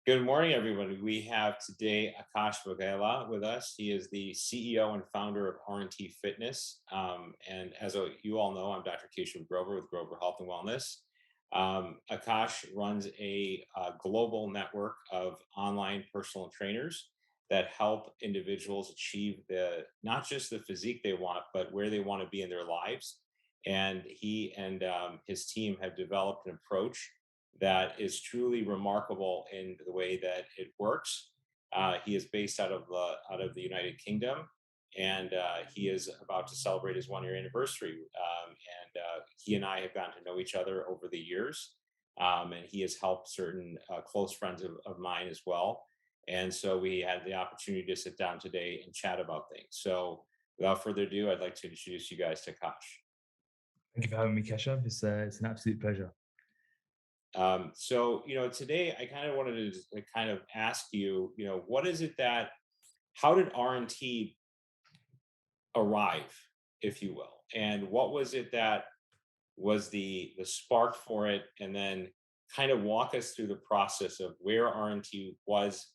Good morning, everybody. We have today Akash Vaghela with us. He is the CEO and founder of RNT Fitness. And you all know, I'm Dr. Keshav Grover with Grover Health and Wellness. Akash runs a global network of online personal trainers that help individuals achieve not just the physique they want, but where they want to be in their lives. And he and his team have developed an approach that is truly remarkable in the way that it works. He is based out of the United Kingdom, and he is about to celebrate his 1 year anniversary. And he and I have gotten to know each other over the years, and he has helped certain close friends of mine as well. And so we had the opportunity to sit down today and chat about things. So without further ado, I'd like to introduce you guys to Kosh. Thank you for having me, Keshav. It's an absolute pleasure. Today I kind of wanted to just, kind of ask you, what is it how did RNT arrive, if you will? And what was it that was the spark for it? And then kind of walk us through the process of where RNT was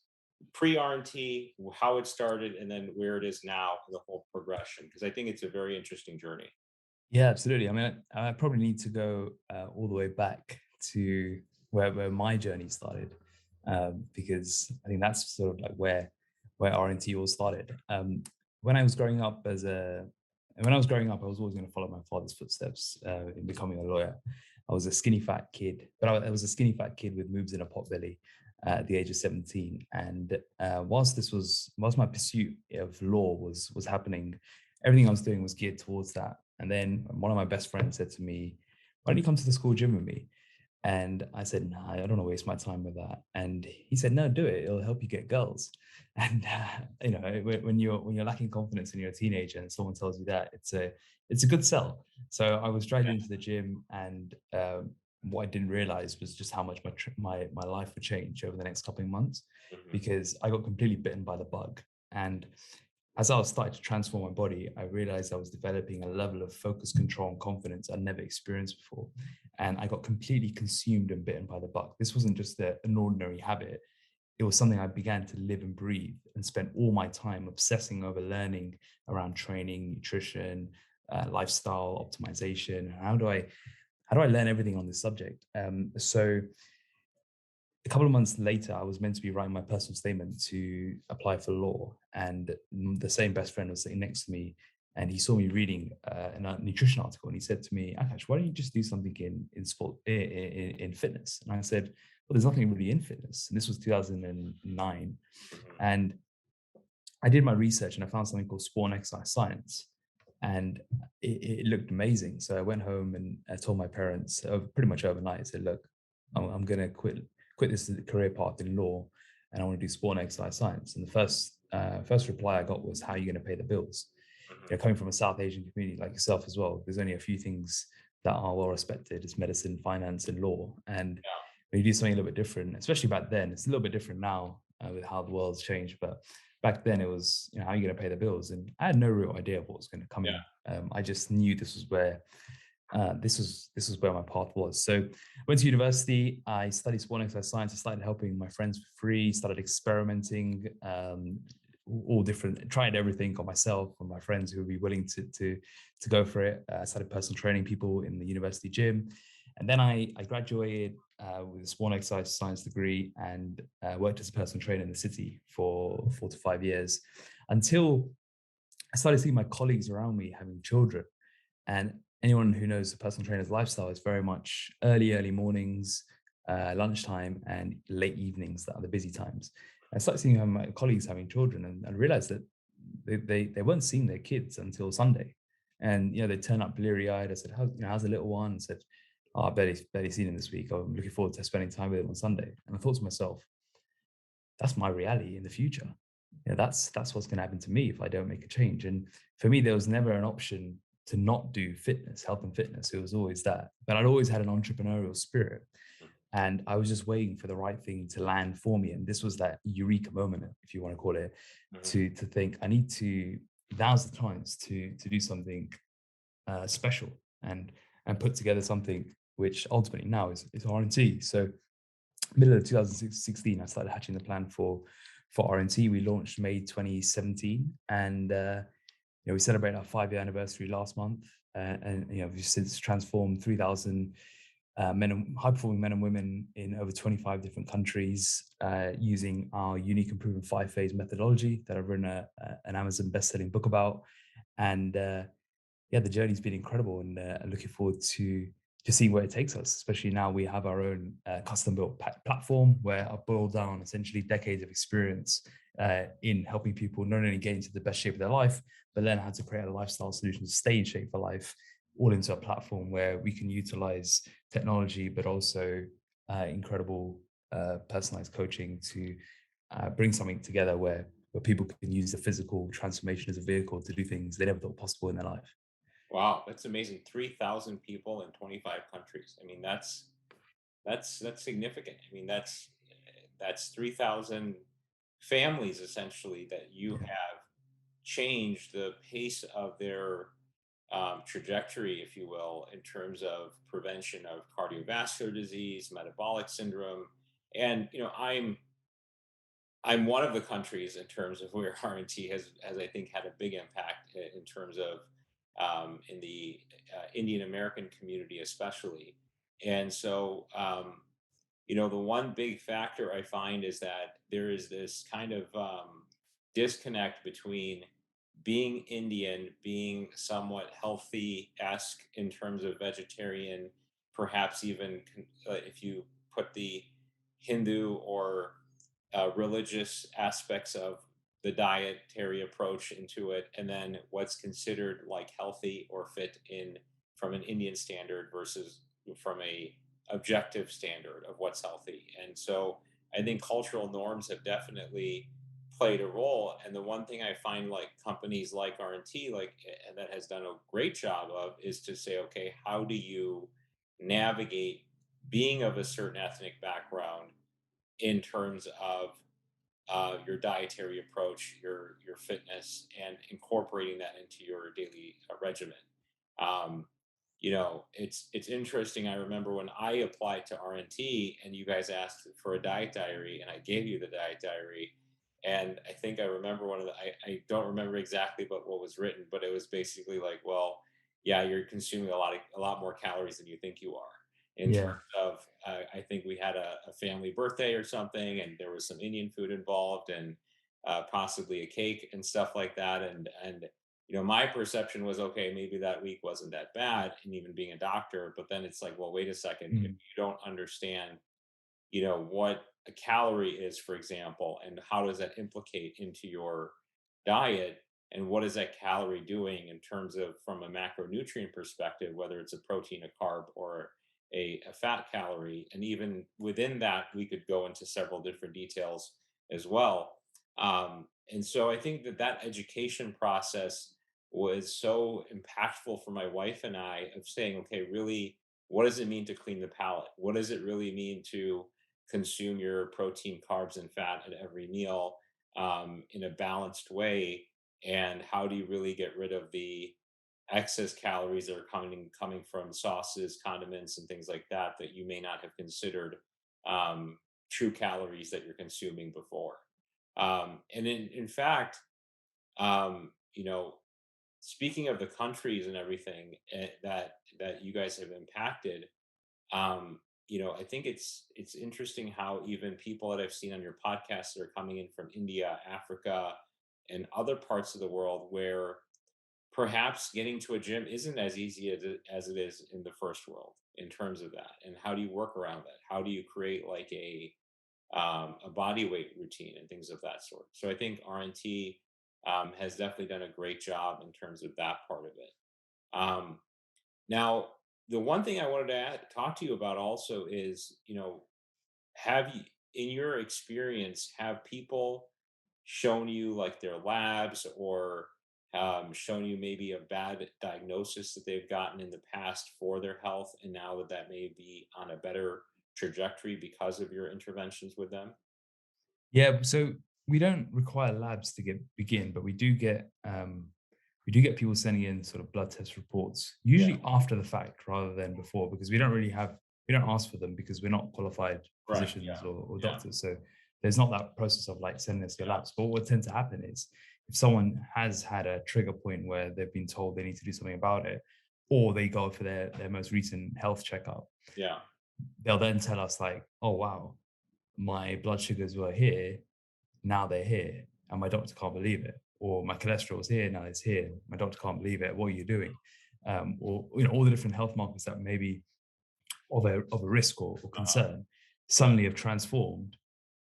pre-RNT, how it started, and then where it is now, the whole progression, because I think it's a very interesting journey. Yeah, absolutely. I mean, I probably need to go all the way back to where my journey started, because I think that's sort of like where RNT all started. When I was growing up when I was growing up, I was always going to follow my father's footsteps in becoming a lawyer. I was a skinny fat kid, but I was a skinny fat kid with moves in a pot belly at the age of 17. And whilst my pursuit of law was happening, everything I was doing was geared towards that. And then one of my best friends said to me, "Why don't you come to the school gym with me?" And I said, "Nah, I don't want to waste my time with that." And he said, "No, do it. It'll help you get girls." And when you're lacking confidence and you're a teenager and someone tells you that, it's a good sell. So I was dragged Yeah. into the gym, and what I didn't realize was just how much my life would change over the next couple of months, Mhm. because I got completely bitten by the bug. And as I was starting to transform my body, I realized I was developing a level of focus, control, and confidence I'd never experienced before. And I got completely consumed and bitten by the bug. This wasn't just an ordinary habit. It was something I began to live and breathe, and spent all my time obsessing over learning around training, nutrition, lifestyle optimization. How do I learn everything on this subject? So a couple of months later, I was meant to be writing my personal statement to apply for law, and the same best friend was sitting next to me, and he saw me reading a nutrition article, and he said to me, "Akash, why don't you just do something in sport, in fitness?" And I said, "Well, there's nothing really in fitness." And this was 2009, Mhm. and I did my research, and I found something called sport and exercise science, and it looked amazing. So I went home and I told my parents pretty much overnight. I said, "Look, I'm going to quit this career path in law, and I want to do sport and exercise science." And the first reply I got was, "How are you going to pay the bills?" Mhm. Coming from a South Asian community like yourself as well, there's only a few things that are well respected. It's medicine, finance, and law. And when you do something a little bit different, especially back then, it's a little bit different now with how the world's changed. But back then, it was, how are you going to pay the bills? And I had no real idea of what was going to come Yeah. in. I just knew this was where my path was. So went to university. I studied sport and exercise science. I started helping my friends for free. Started experimenting, all different, tried everything on myself and my friends who would be willing to go for it. I started personal training people in the university gym, and then I graduated with a sport and exercise science degree, and worked as a personal trainer in the city for 4 to 5 years, until I started seeing my colleagues around me having children. And anyone who knows the personal trainer's lifestyle is very much early mornings, lunchtime, and late evenings that are the busy times. I started seeing my colleagues having children, and realized that they weren't seeing their kids until Sunday. And they turn up bleary eyed. I said, how's the little one? I said, "Oh, I barely seen him this week. I'm looking forward to spending time with him on Sunday." And I thought to myself, that's my reality in the future. That's what's going to happen to me if I don't make a change. And for me, there was never an option to not do fitness, health and fitness. It was always that. But I'd always had an entrepreneurial spirit, and I was just waiting for the right thing to land for me. And this was that eureka moment, if you want to call it, Mhm. to think I need to, now's the chance to do something special, and put together something which ultimately now is RNT. So middle of 2016, I started hatching the plan for RNT. We launched May 2017, and we celebrated our 5-year anniversary last month, and we've since transformed 3,000 high-performing men and women in over 25 different countries using our unique and proven 5-phase methodology that I've written an Amazon best-selling book about. And the journey's been incredible, and looking forward to seeing where it takes us. Especially now we have our own custom-built platform where I've boiled down essentially decades of experience in helping people not only get into the best shape of their life, but learn how to create a lifestyle solution to stay in shape for life, all into a platform where we can utilize technology, but also incredible personalized coaching to bring something together where people can use the physical transformation as a vehicle to do things they never thought possible in their life. Wow, that's amazing. 3,000 people in 25 countries. I mean, that's significant. I mean, that's 3,000 families essentially that you have changed the pace of their trajectory, if you will, in terms of prevention of cardiovascular disease, metabolic syndrome, and I'm one of the countries in terms of where RNT has I think had a big impact in terms of in the Indian American community especially, and so the one big factor I find is that there is this kind of disconnect between being Indian, being somewhat healthy esque in terms of vegetarian, perhaps even if you put the Hindu or religious aspects of the dietary approach into it, and then what's considered like healthy or fit in from an Indian standard versus from a objective standard of what's healthy. And so I think cultural norms have definitely played a role. And the one thing I find like companies like RNT like that has done a great job of is to say, okay, how do you navigate being of a certain ethnic background in terms of your dietary approach, your fitness, and incorporating that into your daily regimen. Um, it's interesting. I remember when I applied to RNT and you guys asked for a diet diary, and I gave you the diet diary. And I think I remember one of the I don't remember exactly what was written, but it was basically like, well, yeah, you're consuming a lot more calories than you think you are. In Yeah. terms of, I think we had a family birthday or something, and there was some Indian food involved, and possibly a cake and stuff like that. And my perception was, okay, maybe that week wasn't that bad, and even being a doctor. But then it's like, well, wait a second, if Mm. you don't understand, what a calorie is, for example, and how does that implicate into your diet, and what is that calorie doing in terms of from a macronutrient perspective, whether it's a protein, a carb, or a fat calorie. And even within that, we could go into several different details as well. And so I think that education process was so impactful for my wife and I of saying, okay, really, what does it mean to clean the palate? What does it really mean to consume your protein, carbs, and fat at every meal in a balanced way? And how do you really get rid of the excess calories that are coming from sauces, condiments, and things like that you may not have considered um, true calories that you're consuming before? And in fact, um, you know, speaking of the countries and everything that you guys have impacted, I think it's interesting how even people that I've seen on your podcast that are coming in from India, Africa, and other parts of the world where perhaps getting to a gym isn't as easy as it is in the first world in terms of that. And how do you work around that? How do you create like a body weight routine and things of that sort? So I think RNT has definitely done a great job in terms of that part of it. Um, Now, the one thing I wanted to talk to you about also is, have you, in your experience, have people shown you like their labs or shown you maybe a bad diagnosis that they've gotten in the past for their health, and now that may be on a better trajectory because of your interventions with them? Yeah, so we don't require labs to begin, but we do get people sending in sort of blood test reports, Yeah. usually after the fact rather than before, because we don't really have we don't ask for them because we're not qualified Right. physicians or Yeah. doctors. So there's not that process of like sending us to labs. But what tends to happen is if someone has had a trigger point where they've been told they need to do something about it, or they go for their most recent health checkup, Yeah. they'll then tell us like, oh wow, my blood sugars were here, now they're here, and my doctor can't believe it. Or my cholesterol's here, now it's here, my doctor can't believe it. What are you doing? Or all the different health markers that maybe of a risk or concern suddenly have transformed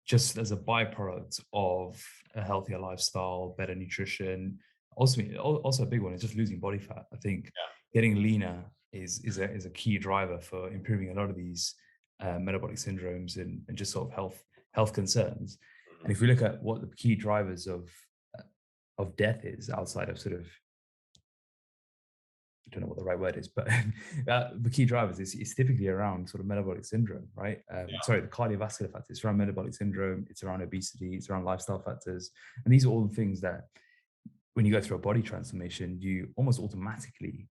just as a byproduct of a healthier lifestyle, better nutrition. Also a big one is just losing body fat. I think getting leaner is a key driver for improving a lot of these metabolic syndromes and just sort of health concerns. And if we look at what the key drivers of death is outside of sort of, I don't know what the right word is, but the key drivers is typically around sort of metabolic syndrome, right? Sorry, the cardiovascular factors. It's around metabolic syndrome, it's around obesity, it's around lifestyle factors. And these are all the things that when you go through a body transformation, you almost automatically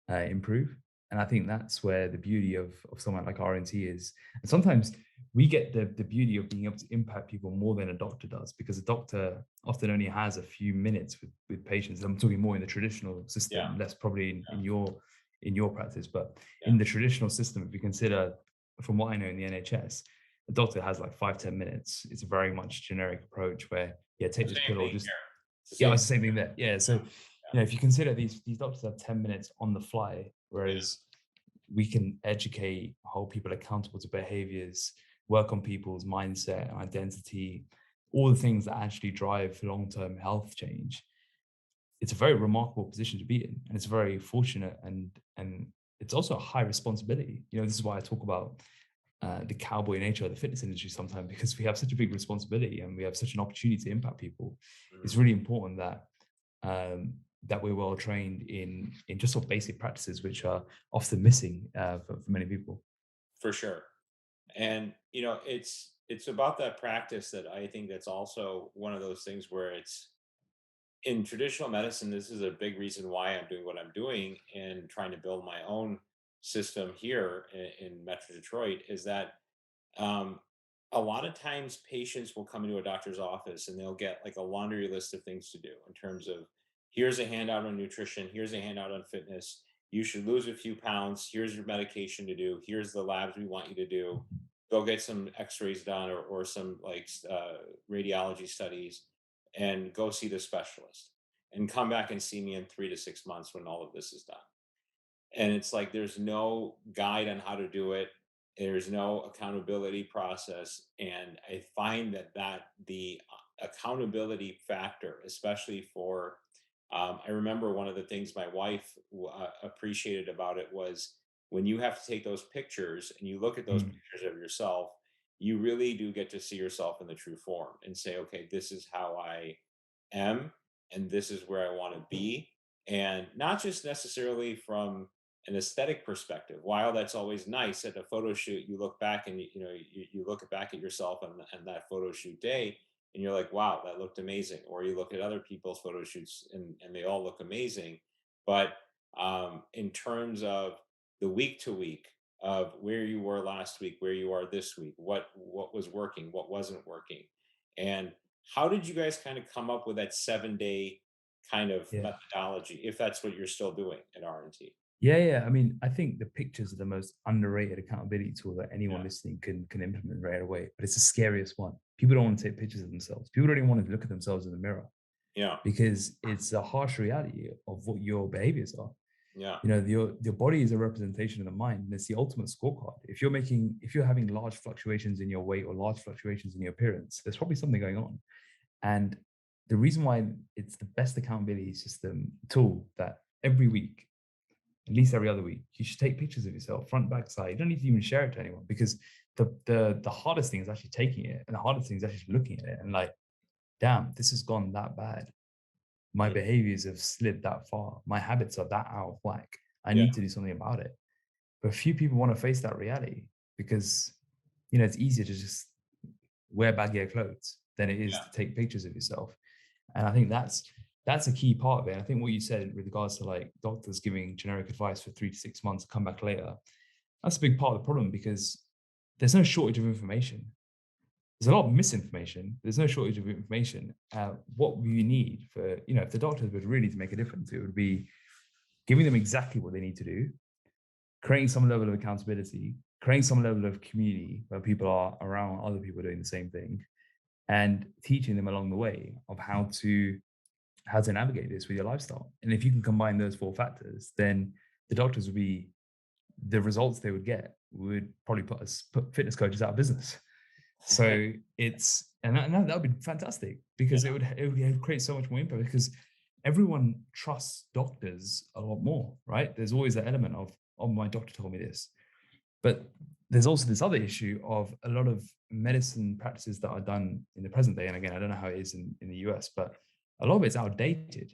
improve. And I think that's where the beauty of someone like RNT is. And sometimes we get the beauty of being able to impact people more than a doctor does, because a doctor often only has a few minutes with patients. I'm talking more in the traditional system, less probably in your practice, but in the traditional system, if you consider, from what I know in the NHS, the doctor has like 5-10 minutes. It's a very much generic approach where, take this pill or just, it's the same thing there. Yeah. So, if you consider these doctors have 10 minutes on the fly, whereas we can educate, hold people accountable to behaviors, work on people's mindset and identity, all the things that actually drive long-term health change. It's a very remarkable position to be in, and it's very fortunate, and it's also a high responsibility. This is why I talk about the cowboy nature of the fitness industry sometimes, because we have such a big responsibility and we have such an opportunity to impact people. It's really important that that we're well trained in just sort of basic practices, which are often missing for many people. For sure. And it's about that practice that I think that's also one of those things where it's in traditional medicine. This is a big reason why I'm doing what I'm doing and trying to build my own system here in Metro Detroit, is that um, a lot of times patients will come into a doctor's office and they'll get like a laundry list of things to do in terms of, here's a handout on nutrition, here's a handout on fitness, you should lose a few pounds, here's your medication to do, here's the labs we want you to do, go get some x-rays done, or some like radiology studies, and go see the specialist and come back and see me in 3 to 6 months when all of this is done. And it's like there's no guide on how to do it, there's no accountability process. And I find that the accountability factor, especially for I remember one of the things my wife appreciated about it was when you have to take those pictures and you look at those pictures of yourself, you really do get to see yourself in the true form and say, okay, this is how I am, and this is where I want to be. And not just necessarily from an aesthetic perspective. While that's always nice at a photo shoot, you look back and you look back at yourself on that photo shoot day, and you're like, wow, that looked amazing. Or you look at other people's photo shoots and they all look amazing. But in terms of the week to week of where you were last week, where you are this week, what was working, what wasn't working, and how did you guys kind of come up with that 7 day kind of Yeah. methodology, if that's what you're still doing at RNT? Yeah. I mean, I think the pictures are the most underrated accountability tool that anyone Yeah. listening can implement right away. But it's the scariest one. People don't want to take pictures of themselves. People don't even want to look at themselves in the mirror, Yeah. because it's a harsh reality of what your behaviors are. Yeah. Your body is a representation of the mind, and it's the ultimate scorecard. If you're having large fluctuations in your weight or large fluctuations in your appearance, there's probably something going on. And the reason why it's the best accountability system tool, that every week, at least every other week, you should take pictures of yourself, front, back, side. You don't need to even share it to anyone, because the hardest thing is actually taking it, and the hardest thing is actually looking at it and like, damn, this has gone that bad. My behaviors have slid that far. My habits are that out of whack. I Yeah. need to do something about it. But few people want to face that reality, because it's easier to just wear baggier clothes than it is to take pictures of yourself. And I think that's a key part of it. And I think what you said with regards to like doctors giving generic advice for 3 to 6 months, come back later, That's a big part of the problem, because there's no shortage of information. There's a lot of misinformation. There's no shortage of information. What we need for, if the doctors were really to make a difference, it would be giving them exactly what they need to do, creating some level of accountability, creating some level of community where people are around other people doing the same thing, and teaching them along the way of how to navigate this with your lifestyle. And if you can combine those four factors, then the doctors would be the results they would get would probably put fitness coaches out of business. So that would be fantastic, because it would create so much more impact, because everyone trusts doctors a lot more, right? There's always that element of, oh, my doctor told me this. But there's also this other issue of a lot of medicine practices that are done in the present day. And again, I don't know how it is in the US, but a lot of it's outdated.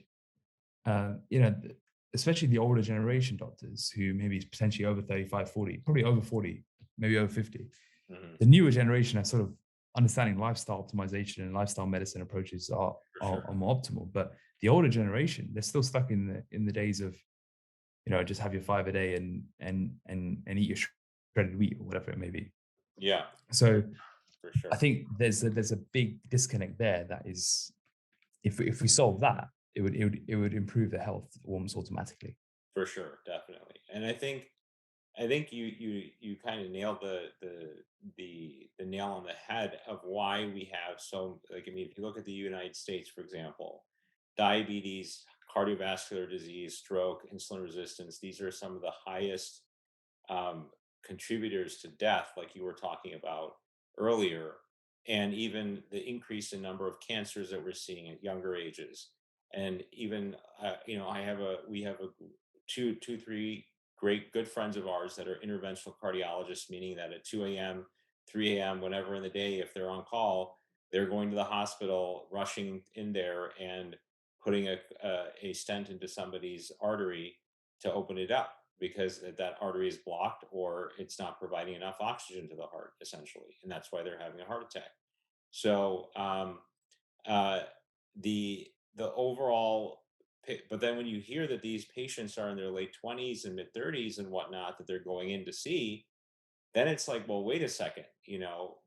Especially the older generation doctors who maybe potentially over 35, 40, probably over 40, maybe over 50. Mm-hmm. The newer generation are sort of understanding lifestyle optimization and lifestyle medicine approaches are more optimal. But the older generation, they're still stuck in the days of, just have your 5 a day and eat your shredded wheat or whatever it may be. Yeah. So for sure, I think there's a big disconnect there. That is, if we solve that, it would improve the health almost automatically. For sure, definitely. And I think you kind of nailed the nail on the head of why we have so, like, I mean, if you look at the United States, for example, diabetes, cardiovascular disease, stroke, insulin resistance, these are some of the highest contributors to death, like you were talking about earlier, and even the increase in number of cancers that we're seeing at younger ages. And even we have three great good friends of ours that are interventional cardiologists, meaning that at 2 a.m., 3 a.m., whenever in the day, if they're on call, they're going to the hospital, rushing in there and putting a stent into somebody's artery to open it up, because that artery is blocked or it's not providing enough oxygen to the heart, essentially. And that's why they're having a heart attack. So the overall, but then when you hear that these patients are in their late 20s and mid 30s and whatnot that they're going in to see, then it's like, well, wait a second,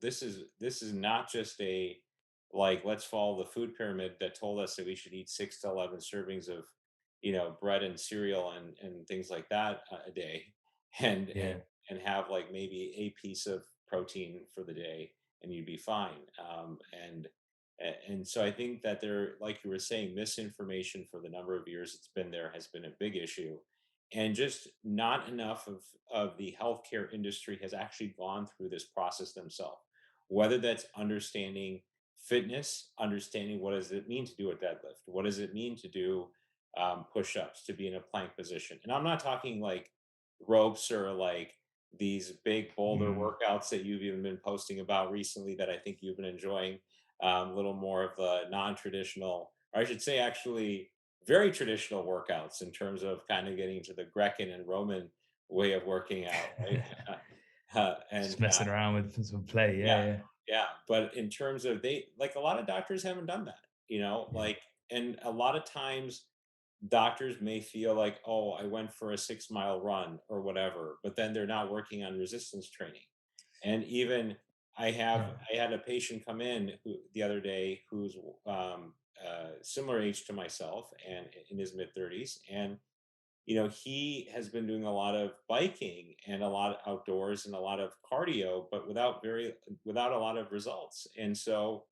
this is not just a, like, let's follow the food pyramid that told us that we should eat 6 to 11 servings of bread and cereal and things like that a day, and and have like maybe a piece of protein for the day and you'd be fine. And so I think that there, like you were saying, misinformation for the number of years it's been there has been a big issue, and just not enough of the healthcare industry has actually gone through this process themselves. Whether that's understanding fitness, understanding what does it mean to do a deadlift, what does it mean to do push-ups, to be in a plank position. And I'm not talking like ropes or like these big boulder workouts that you've even been posting about recently that I think you've been enjoying. A little more of the non-traditional, or I should say actually very traditional workouts in terms of kind of getting into the Grecan and Roman way of working out, right? And just messing around with some play. Yeah. But in terms of, they, like, a lot of doctors haven't done that, like, and a lot of times doctors may feel like, oh, I went for a 6 mile run or whatever, but then they're not working on resistance training. And even I had a patient come in the other day who's similar age to myself and in his mid 30s, and he has been doing a lot of biking and a lot of outdoors and a lot of cardio, but without a lot of results. And so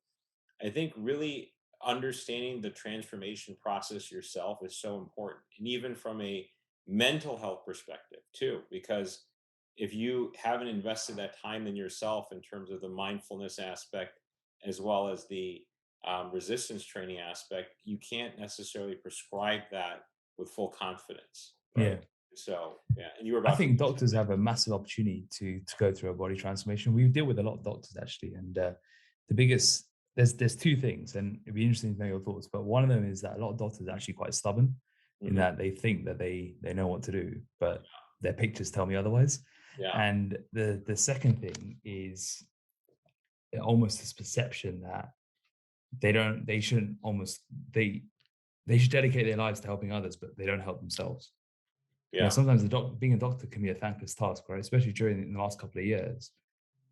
I think really understanding the transformation process yourself is so important. And even from a mental health perspective too, because if you haven't invested that time in yourself in terms of the mindfulness aspect, as well as the resistance training aspect, you can't necessarily prescribe that with full confidence. Right? So, and you were about I think doctors have a massive opportunity to go through a body transformation. We deal with a lot of doctors actually, and the biggest, there's two things, and it'd be interesting to know your thoughts. But one of them is that a lot of doctors are actually quite stubborn in that they think that they know what to do, but their pictures tell me otherwise. And the second thing is almost this perception that they should dedicate their lives to helping others, but they don't help themselves. Yeah. Sometimes being a doctor can be a thankless task, right? Especially in the last couple of years.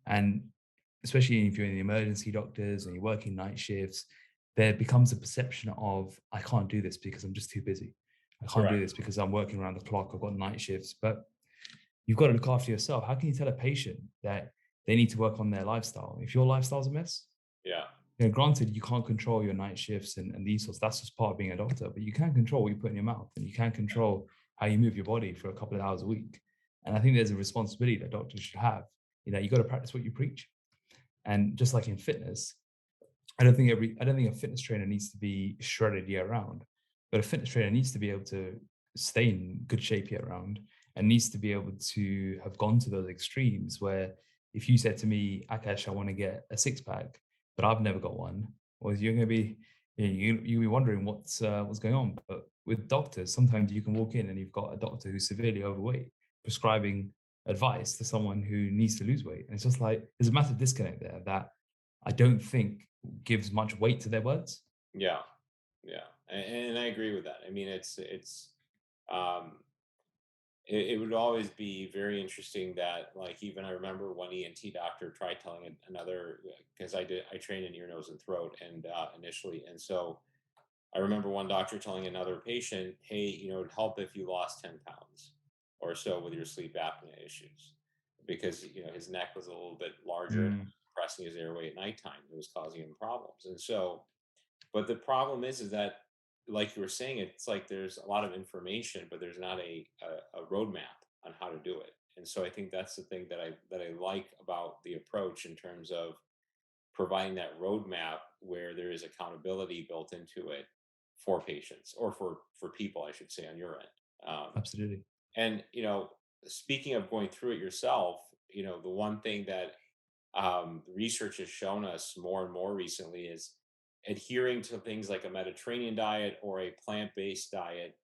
And especially if you're in the emergency doctors and you're working night shifts, there becomes a perception of, I can't do this because I'm just too busy. I can't do Correct. this because I'm working around the clock. I've got night shifts. But you've got to look after yourself. How can you tell a patient that they need to work on their lifestyle if your lifestyle's a mess? Yeah. Granted, you can't control your night shifts and these sorts. That's just part of being a doctor. But you can control what you put in your mouth, and you can control how you move your body for a couple of hours a week. And I think there's a responsibility that doctors should have. You got to practice what you preach. And just like in fitness, I don't think a fitness trainer needs to be shredded year round, but a fitness trainer needs to be able to stay in good shape year round and needs to be able to have gone to those extremes where if you said to me, Akash, I want to get a six pack, but I've never got one, well, you're going to be you'll be wondering what's going on. But with doctors, sometimes you can walk in and you've got a doctor who's severely overweight prescribing advice to someone who needs to lose weight, and it's just like there's a massive disconnect there that I don't think gives much weight to their words. Yeah. Yeah. And I agree with that. I mean, um, it would always be very interesting that, like, even I remember one ENT doctor tried telling another, because I trained in ear, nose, and throat, and initially, and so I remember one doctor telling another patient, "Hey, it'd help if you lost 10 pounds or so with your sleep apnea issues, because his neck was a little bit larger and Mm, compressing his airway at nighttime. It was causing him problems." And so, but the problem is that, like you were saying, it's like there's a lot of information, but there's not a roadmap on how to do it. And so I think that's the thing that I like about the approach, in terms of providing that roadmap where there is accountability built into it for patients, or for people, I should say, on your end. absolutely. And speaking of going through it yourself, the one thing that research has shown us more and more recently is adhering to things like a Mediterranean diet or a plant-based diet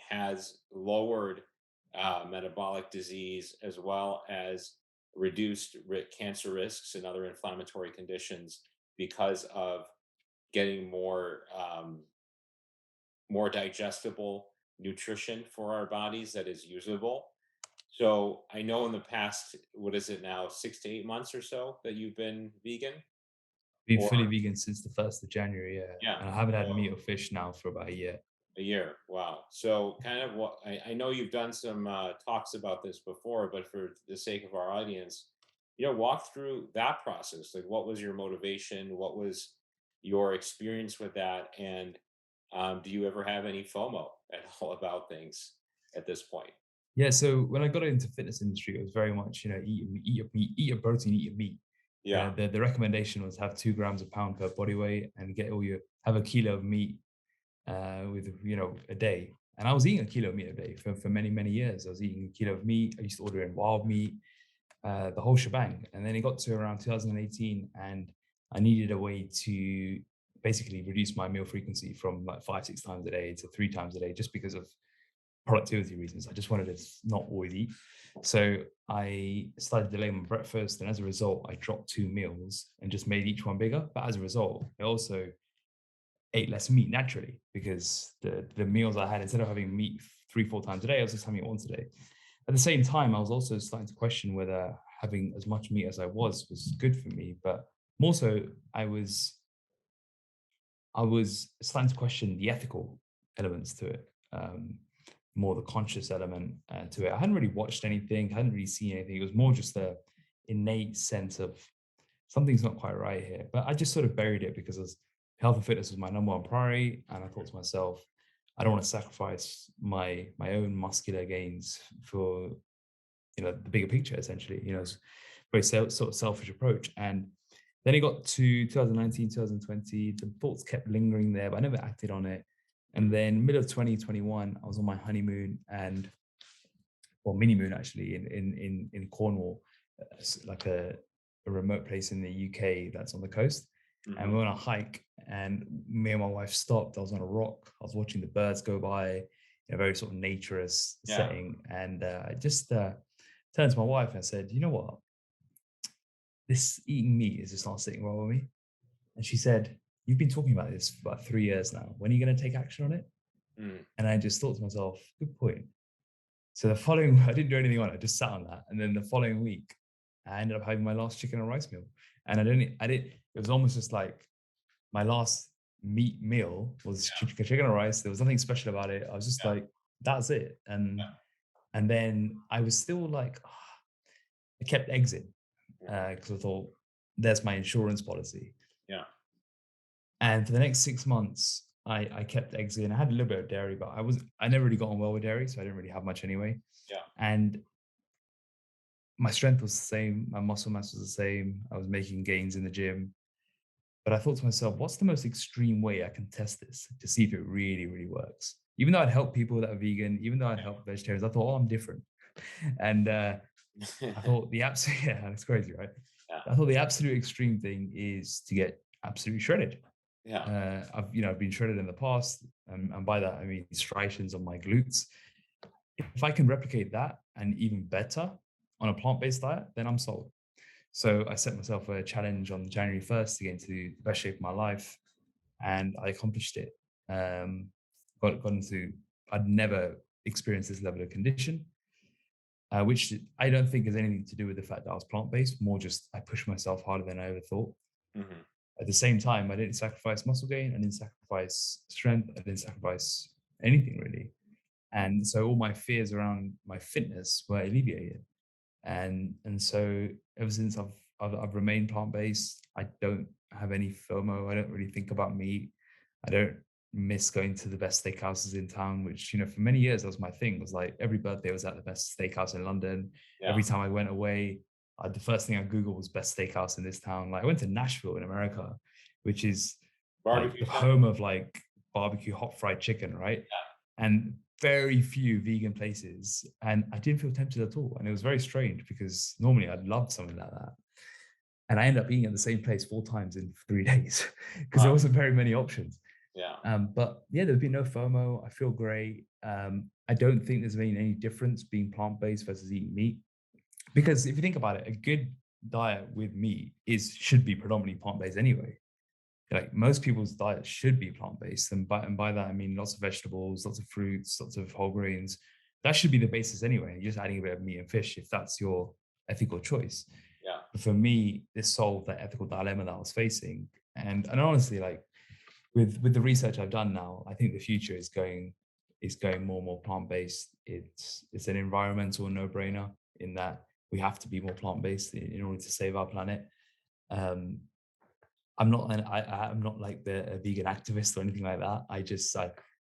has lowered metabolic disease, as well as reduced cancer risks and other inflammatory conditions, because of getting more digestible nutrition for our bodies that is usable. So I know in the past, what is it now, 6 to 8 months or so that you've been vegan? Been Or fully vegan since the 1st of January, yeah. yeah, And I haven't had so meat or fish now for about a year. a year. Wow. So kind of what I know you've done some talks about this before, but for the sake of our audience, walk through that process. Like, what was your motivation? What was your experience with that? And do you ever have any FOMO at all about things at this point? Yeah, so when I got into fitness industry, it was very much, eat your meat, eat your protein, eat your meat. Yeah. The recommendation was have 2 grams a pound per body weight and have a kilo of meat with a day. And I was eating a kilo of meat a day for many, many years. I was eating a kilo of meat. I used to order in wild meat, the whole shebang. And then it got to around 2018, and I needed a way to basically reduce my meal frequency from like 5, 6 times a day to 3 times a day, just because of productivity reasons. I just wanted to not always eat. So I started delaying my breakfast. And as a result, I dropped 2 meals and just made each one bigger. But as a result, I also ate less meat naturally, because the meals I had, instead of having meat 3, 4 times a day, I was just having it once a day. At the same time, I was also starting to question whether having as much meat as I was good for me. But more so, I was starting to question the ethical elements to it, more the conscious element to it. I hadn't really watched anything, hadn't really seen anything. It was more just the innate sense of something's not quite right here. But I just sort of buried it because health and fitness was my number one priority, and I thought to myself, I don't want to sacrifice my own muscular gains for the bigger picture. Essentially, it's a very sort of selfish approach. And then it got to 2019, 2020. The thoughts kept lingering there, but I never acted on it. And then middle of 2021, I was on my honeymoon, mini moon actually, in Cornwall, like a remote place in the UK that's on the coast. And we Hmm. went on a hike, and me and my wife stopped. I was on a rock. I was watching the birds go by in a very sort of naturist Yeah. setting. And I just turned to my wife and said, you know what? This eating meat is just not sitting well with me. And she said, you've been talking about this for about 3 years now. When are you going to take action on it? Mm. And I just thought to myself, good point. So the following, I didn't do anything on it. I just sat on that. And then the following week, I ended up having my last chicken and rice meal. And it was almost just like my last meat meal was chicken and rice. There was nothing special about it. I was just like, that's it. And then I was still like, I kept eggs in because I thought there's my insurance policy. Yeah. And for the next 6 months, I kept eggs in. I had a little bit of dairy, but I never really got on well with dairy, so I didn't really have much anyway. Yeah. And my strength was the same, my muscle mass was the same. I was making gains in the gym. But I thought to myself, what's the most extreme way I can test this to see if it really, really works? Even though I'd help people that are vegan, even though I'd help vegetarians, I thought, oh, I'm different. And I thought yeah, it's crazy, right? Yeah. I thought the absolute extreme thing is to get absolutely shredded. Yeah. I've been shredded in the past, and by that I mean striations on my glutes. If I can replicate that and even better on a plant-based diet, then I'm sold. So I set myself a challenge on January 1st to get into the best shape of my life, and I accomplished it. I'd never experienced this level of condition, which I don't think has anything to do with the fact that I was plant-based, more just I pushed myself harder than I ever thought. Mm-hmm. At the same time, I didn't sacrifice muscle gain, I didn't sacrifice strength, I didn't sacrifice anything really. And so all my fears around my fitness were alleviated. And so ever since I've remained plant-based, I don't have any FOMO. I don't really think about meat. I don't miss going to the best steakhouses in town, which, for many years, that was my thing. It was like every birthday was at the best steakhouse in London. Yeah. Every time I went away, the first thing I Googled was best steakhouse in this town. Like I went to Nashville in America, which is like the home of like barbecue hot fried chicken, right? Yeah. And very few vegan places, and I didn't feel tempted at all. And it was very strange because normally I'd love something like that. And I ended up eating at the same place 4 times in 3 days because there wasn't very many options. Yeah. But yeah, there's been no FOMO. I feel great. I don't think there's been any difference being plant-based versus eating meat. Because if you think about it, a good diet with meat should be predominantly plant-based anyway. Like most people's diet should be plant-based. And by that, I mean lots of vegetables, lots of fruits, lots of whole grains. That should be the basis anyway. You're just adding a bit of meat and fish if that's your ethical choice. Yeah. But for me, this solved that ethical dilemma that I was facing. And honestly, like with the research I've done now, I think the future is going more and more plant-based. It's an environmental no-brainer in that we have to be more plant-based in order to save our planet. I'm not like a vegan activist or anything like that.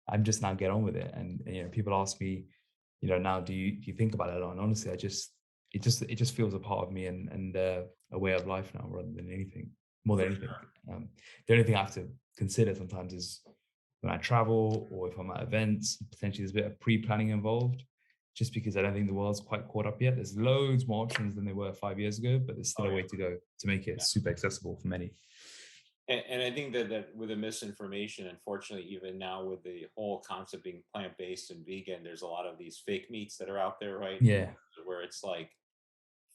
I'm just now get on with it. And people ask me, now do you think about it a lot? And honestly, it just feels a part of me and a way of life now rather than anything, more than anything. The only thing I have to consider sometimes is when I travel or if I'm at events, potentially there's a bit of pre-planning involved, just because I don't think the world's quite caught up yet. There's loads more options than there were 5 years ago, but there's still a way to go to make it super accessible for many. And I think that with the misinformation, unfortunately, even now with the whole concept being plant-based and vegan, there's a lot of these fake meats that are out there, right? Yeah. Where it's like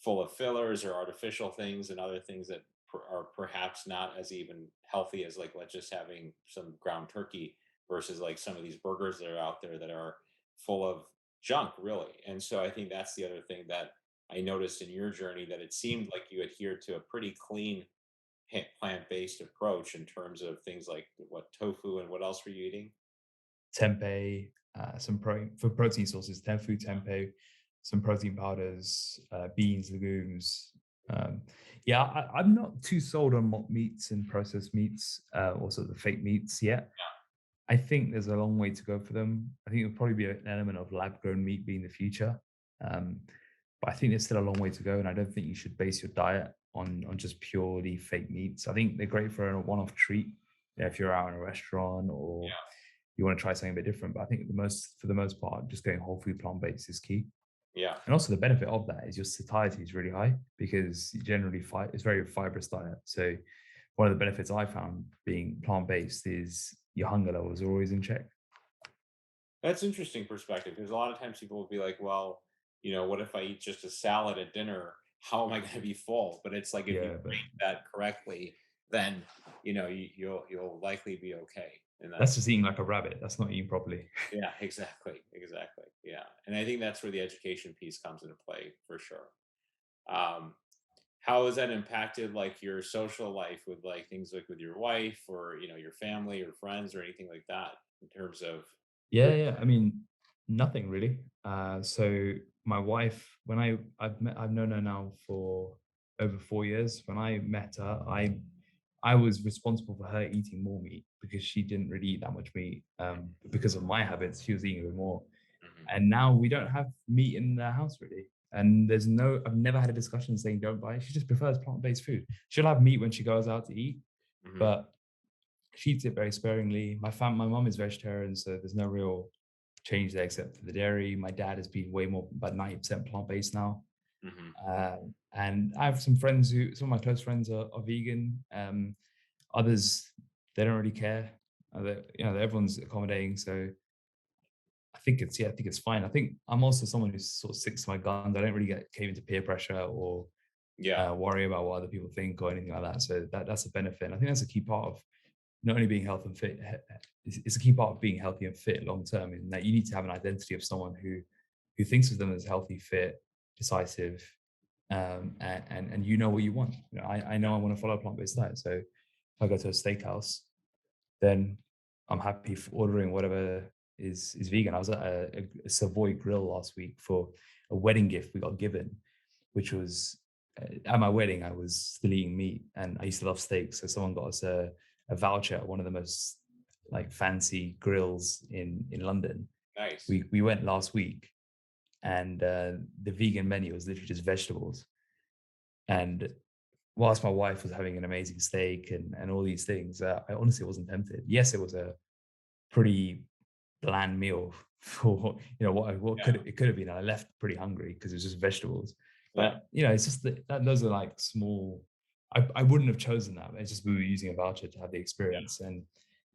full of fillers or artificial things and other things that are perhaps not as even healthy as like, let's just having some ground turkey versus like some of these burgers that are out there that are full of junk, really. And so I think that's the other thing that I noticed in your journey, that it seemed like you adhered to a pretty clean plant-based approach in terms of things like what tofu and what else were you eating? Tempeh, some protein sources, tofu, tempeh, some protein powders, beans, legumes. I'm not too sold on mock meats and processed meats, also the fake meats yet. Yeah. I think there's a long way to go for them. I think it'll probably be an element of lab-grown meat being the future. But I think there's still a long way to go, and I don't think you should base your diet on just purely fake meats. I think they're great for a one-off treat, if you're out in a restaurant or you want to try something a bit different. But I think for the most part, just going whole food plant-based is key. Yeah. And also the benefit of that is your satiety is really high because you generally it's very fibrous diet. So one of the benefits I found being plant-based is your hunger levels are always in check. That's interesting perspective, because a lot of times people will be like, well, what if I eat just a salad at dinner? How am I going to be full? But it's like, if you eat that correctly, then, you'll likely be okay. And That's that's just eating like a rabbit. That's not eating properly. yeah, exactly. Yeah. And I think that's where the education piece comes into play for sure. Um, how has that impacted like your social life with like things like with your wife or your family or friends or anything like that in terms of Yeah. I mean, nothing really. So my wife, when I've known her now for over 4 years. When I met her, I was responsible for her eating more meat because she didn't really eat that much meat. But because of my habits, she was eating a bit more. Mhm. And now we don't have meat in the house really. And I've never had a discussion saying don't buy it. She just prefers plant-based food. She'll have meat when she goes out to eat, Mhm. but she eats it very sparingly. My mom is vegetarian, so there's no real change there except for the dairy. My dad has been way more, about 90% plant-based now. Mhm. And I have some of my close friends are vegan. Others, they don't really care. Everyone's accommodating. So I think it's fine. I think I'm also someone who's sort of sticks to my guns. I don't really get cave into peer pressure or Yeah. worry about what other people think or anything like that. So that's a benefit. And I think that's a key part of not only being healthy and fit. It's a key part of being healthy and fit long term. In that you need to have an identity of someone who thinks of them as healthy, fit, decisive, and you know what you want. I know I want to follow a plant-based diet. So if I go to a steakhouse, then I'm happy for ordering whatever is vegan. I was at a Savoy Grill last week for a wedding gift we got given, which was at my wedding. I was still eating meat, and I used to love steak. So someone got us a voucher at one of the most like fancy grills in London. Nice. We went last week, and the vegan menu was literally just vegetables. And whilst my wife was having an amazing steak and all these things, I honestly wasn't tempted. Yes, it was a pretty bland meal for what Yeah. could have been. I left pretty hungry because it was just vegetables. Yeah. But it's just that those are like small. I wouldn't have chosen that. It's just we were using a voucher to have the experience, and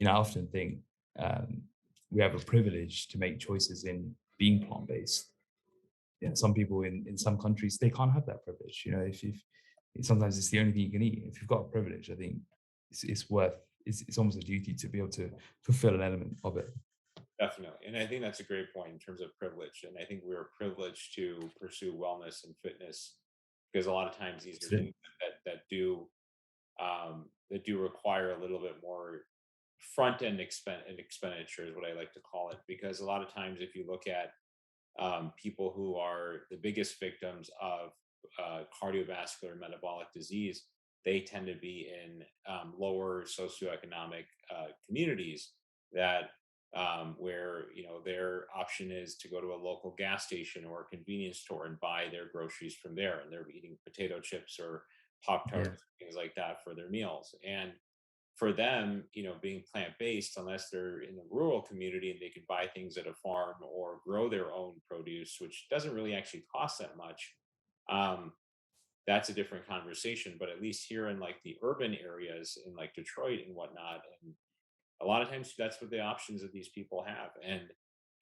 I often think um, we have a privilege to make choices in being plant based. Some people in some countries they can't have that privilege. If sometimes it's the only thing you can eat. If you've got a privilege, I think it's worth. It's almost a duty to be able to fulfill an element of it. Definitely. And I think that's a great point in terms of privilege. And I think we're privileged to pursue wellness and fitness because a lot of times these are things that do require a little bit more front end expenditure is what I like to call it. Because a lot of times if you look at people who are the biggest victims of cardiovascular metabolic disease, they tend to be in lower socioeconomic communities that where their option is to go to a local gas station or a convenience store and buy their groceries from there, and they're eating potato chips or pop Yeah, tarts, things like that for their meals. And for them, being plant based, unless they're in a rural community and they can buy things at a farm or grow their own produce, which doesn't really actually cost that much, um, that's a different conversation. But at least here in like the urban areas in like Detroit and whatnot, and a lot of times that's what the options that these people have.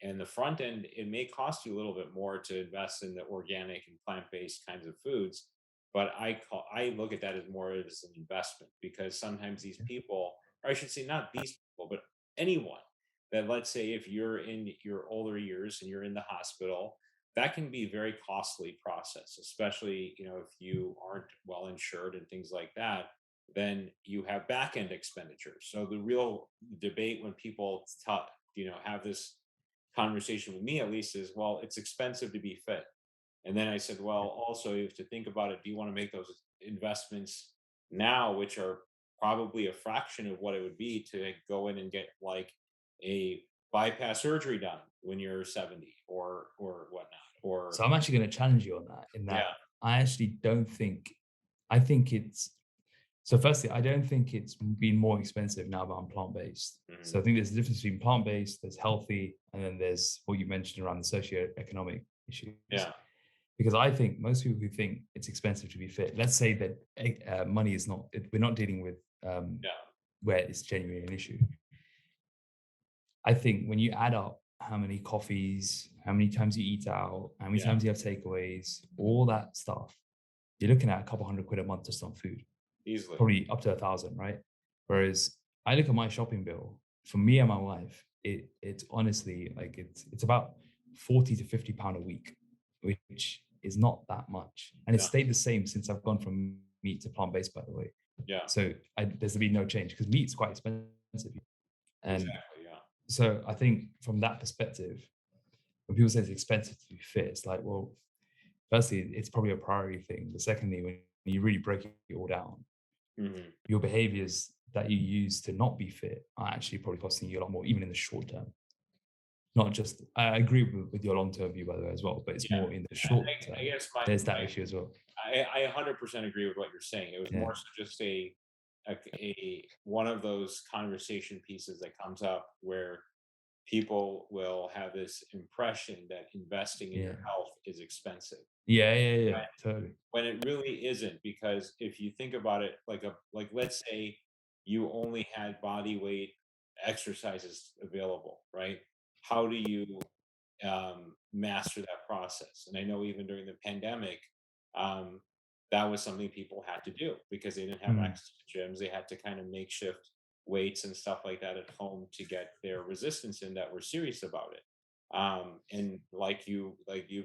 And the front end, it may cost you a little bit more to invest in the organic and plant-based kinds of foods, but I look at that as more as an investment because sometimes these people, or I should say not these people, but anyone that, let's say if you're in your older years and you're in the hospital, that can be a very costly process, especially if you aren't well insured and things like that. Then you have back end expenditures. So the real debate when people have this conversation with me, at least, is, well, it's expensive to be fit. And then I said, well, also you have to think about it. Do you want to make those investments now, which are probably a fraction of what it would be to go in and get like a bypass surgery done when you're 70 or whatnot? Or so I'm actually going to challenge you on that. In yeah. that, I actually don't think. I think it's so. Firstly, I don't think it's been more expensive now that I'm plant based. Mhm. So I think there's a difference between plant based, there's healthy, and then there's what you mentioned around the socio-economic issues. Yeah. Because I think most people who think it's expensive to be fit, let's say that money is not, we're not dealing with Yeah. where it's genuinely an issue. I think when you add up how many coffees, how many times you eat out, how many Yeah. times you have takeaways, all that stuff, you're looking at a couple $100 a month just on food, Easily. probably up to 1,000, right? Whereas I look at my shopping bill for me and my wife, it's honestly like it's about 40 to 50 pound a week, which is not that much. And it's Yeah. stayed the same since I've gone from meat to plant-based, by the way. Yeah. So there's been no change because meat's quite expensive. And Exactly. Yeah. so I think from that perspective, when people say it's expensive to be fit, it's like, well, firstly, it's probably a priority thing. But secondly, when you really break it all down, Hmm. your behaviors that you use to not be fit are actually probably costing you a lot more, even in the short term. Not just, I agree with your long term view, by the way, as well, but it's Yeah. more in the short I term. guess There's that issue as well. I 100% agree with what you're saying. It was Yeah. more so just a one of those conversation pieces that comes up where people will have this impression that investing in Yeah. your health is expensive Yeah. Totally. when it really isn't. Because if you think about it, like let's say you only had body weight exercises available, right? How do you master that process? And I know even during the pandemic, um, that was something people had to do because they didn't have Mm. access to gyms. They had to kind of makeshift weights and stuff like that at home to get their resistance in that were serious about it. And like you've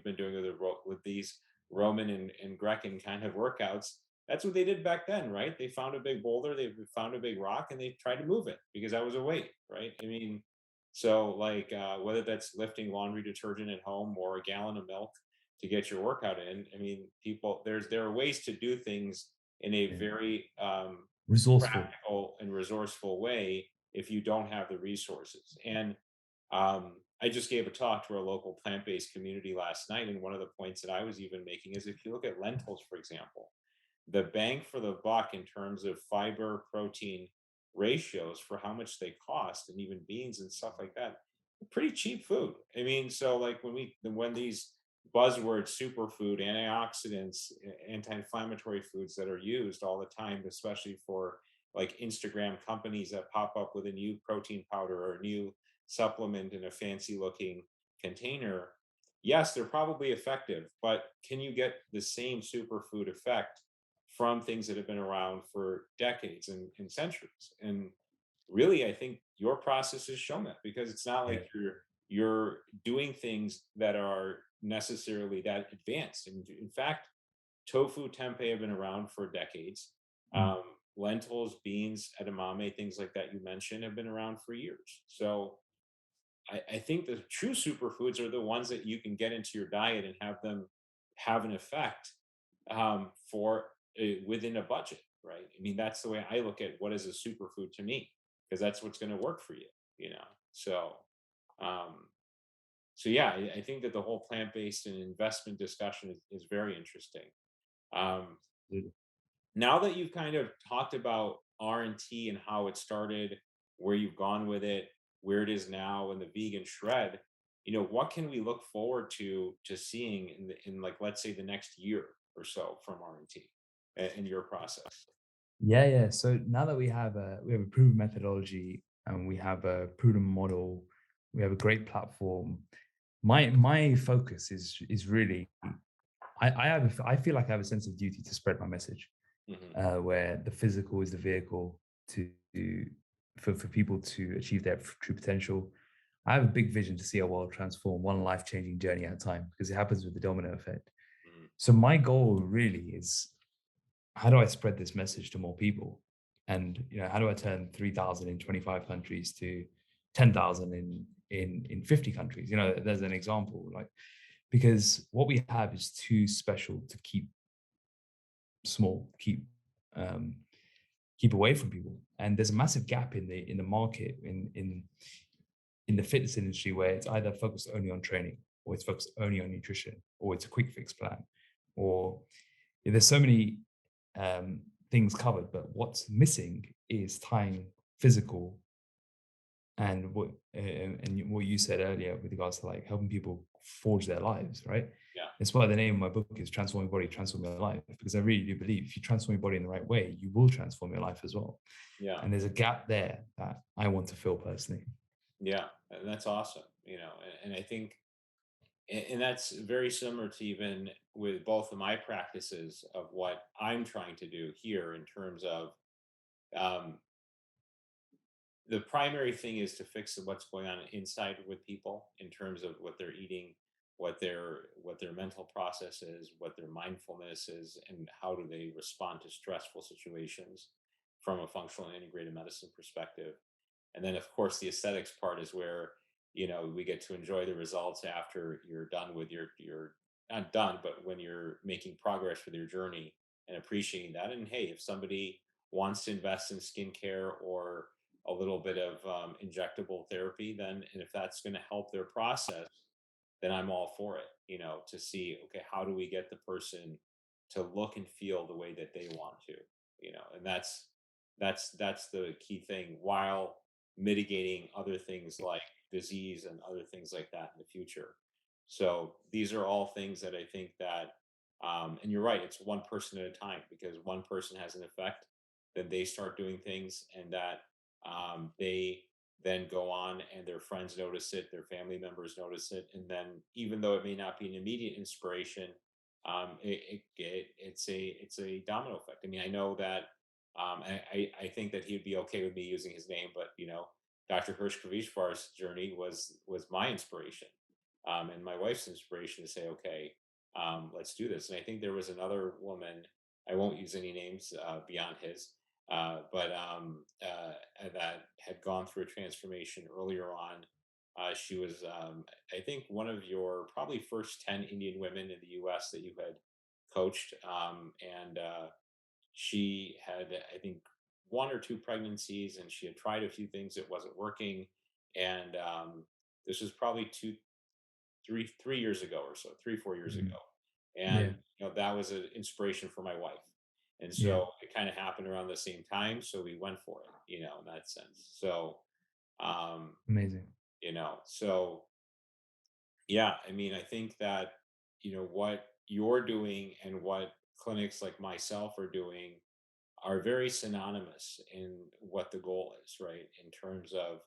been doing with these Roman and Grecan kind of workouts. That's what they did back then, right? They found a big boulder, they found a big rock, and they tried to move it because that was a weight, right? I mean, so like whether that's lifting laundry detergent at home or a gallon of milk to get your workout in, I mean, there are ways to do things in a Yeah. very Resourceful. practical and resourceful way if you don't have the resources. And I just gave a talk to our local plant-based community last night, and one of the points that I was even making is if you look at lentils, for example, the bang for the buck in terms of fiber protein ratios for how much they cost, and even beans and stuff like that, pretty cheap food. I mean, so like when these buzzwords, superfood, antioxidants, anti-inflammatory foods that are used all the time, especially for like Instagram companies that pop up with a new protein powder or a new supplement in a fancy looking container, yes, they're probably effective, but can you get the same superfood effect from things that have been around for decades and centuries? And really, I think your process has shown that because it's not Yeah. like you're doing things that are necessarily that advanced. And in fact, tofu, tempeh have been around for decades. Mm. Um, Lentils, beans, edamame, things like that you mentioned have been around for years. So I think the true superfoods are the ones that you can get into your diet and have them have an effect for within a budget, right? I mean, that's the way I look at what is a superfood to me, because that's what's going to work for you, you know. So, um, so yeah, I think that the whole plant-based and investment discussion is very interesting. Um, Absolutely. Now that you've kind of talked about R&T and how it started, where you've gone with it, where it is now, and the vegan shred, what can we look forward to seeing in like let's say the next year or so from R&T in your process? Yeah. So now that we have a proven methodology and we have a proven model, we have a great platform. My focus is really I feel like I have a sense of duty to spread my message, Hmm. where the physical is the vehicle to for people to achieve their true potential. I have a big vision to see our world transform one life-changing journey at a time because it happens with the domino effect. Hmm. So my goal really is, how do I spread this message to more people? And how do I turn 3,000 in 25 countries to 10,000 in 50 countries? There's an example, like, because what we have is too special to keep small, um, keep away from people. And there's a massive gap in the market in the fitness industry where it's either focused only on training, or it's focused only on nutrition, or it's a quick fix plan, or there's so many things covered, but what's missing is tying physical and what you said earlier with regards to like helping people forge their lives, right? Yeah. That's why the name of my book is Transform Your Body, Transform Your Life, because I really do believe if you transform your body in the right way, you will transform your life as well. Yeah. And there's a gap there that I want to fill personally. Yeah. And that's awesome. And I think, and that's very similar to even with both of my practices of what I'm trying to do here in terms of um, the primary thing is to fix what's going on inside with people in terms of what they're eating, what their mental process is, what their mindfulness is, and how do they respond to stressful situations from a functional and integrated medicine perspective. And then of course the aesthetics part is where, we get to enjoy the results after you're done with your not done, but when you're making progress with your journey and appreciating that. And hey, if somebody wants to invest in skincare or a little bit of injectable therapy, then, and if that's going to help their process, then I'm all for it, to see, okay, how do we get the person to look and feel the way that they want to, and that's the key thing, while mitigating other things like disease and other things like that in the future. So these are all things that I think that, and you're right, it's one person at a time, because one person has an effect, then they start doing things, and that they then go on and their friends notice it, their family members notice it, and then even though it may not be an immediate inspiration, it's a domino effect. I mean, I know that I think that he'd be okay with me using his name, but Dr. Hirsch Kavishvar's journey was my inspiration, and my wife's inspiration to say, okay, let's do this. And I think there was another woman. I won't use any names beyond his, that had gone through a transformation earlier on. She was, I think, one of your probably first 10 Indian women in the US that you had coached. And she had, I think, one or two pregnancies, and she had tried a few things that wasn't working. And this was probably 3 years ago or so, 3 4 years Mhm. ago. And Yeah, that was an inspiration for my wife, and yeah, so it kind of happened around the same time, so we went for it, in that sense. So um amazing. so yeah, I mean, I think that what you're doing and what clinics like myself are doing are very synonymous in what the goal is, right, in terms of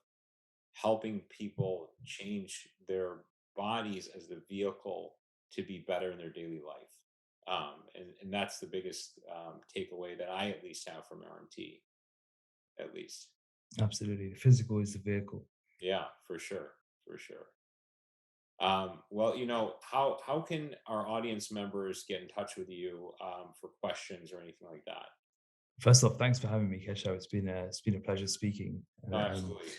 helping people change their bodies as the vehicle to be better in their daily life. And that's the biggest takeaway that I at least have from RMT, at least. Absolutely. The physical is the vehicle. Yeah, for sure, for sure. Well, how can our audience members get in touch with you for questions or anything like that? First off, thanks for having me, Keshav. It's been a pleasure speaking. No, absolutely,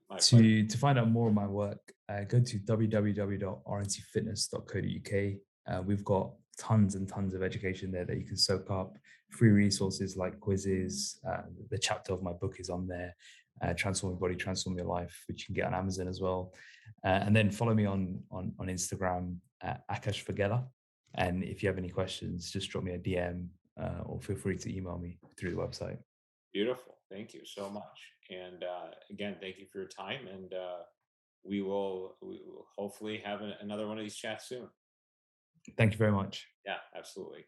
my pleasure. To find out more of my work, go to www.rntfitness.co.uk. We've got tons and tons of education there that you can soak up. Free resources like quizzes. The chapter of my book is on there. Transform Your Body, Transform Your Life, which you can get on Amazon as well. And then follow me on Instagram at Akash Vaghela. And if you have any questions, just drop me a DM or feel free to email me through the website. Beautiful. Thank you so much. And again, thank you for your time. And we will hopefully have another one of these chats soon. Thank you very much. Yeah, absolutely.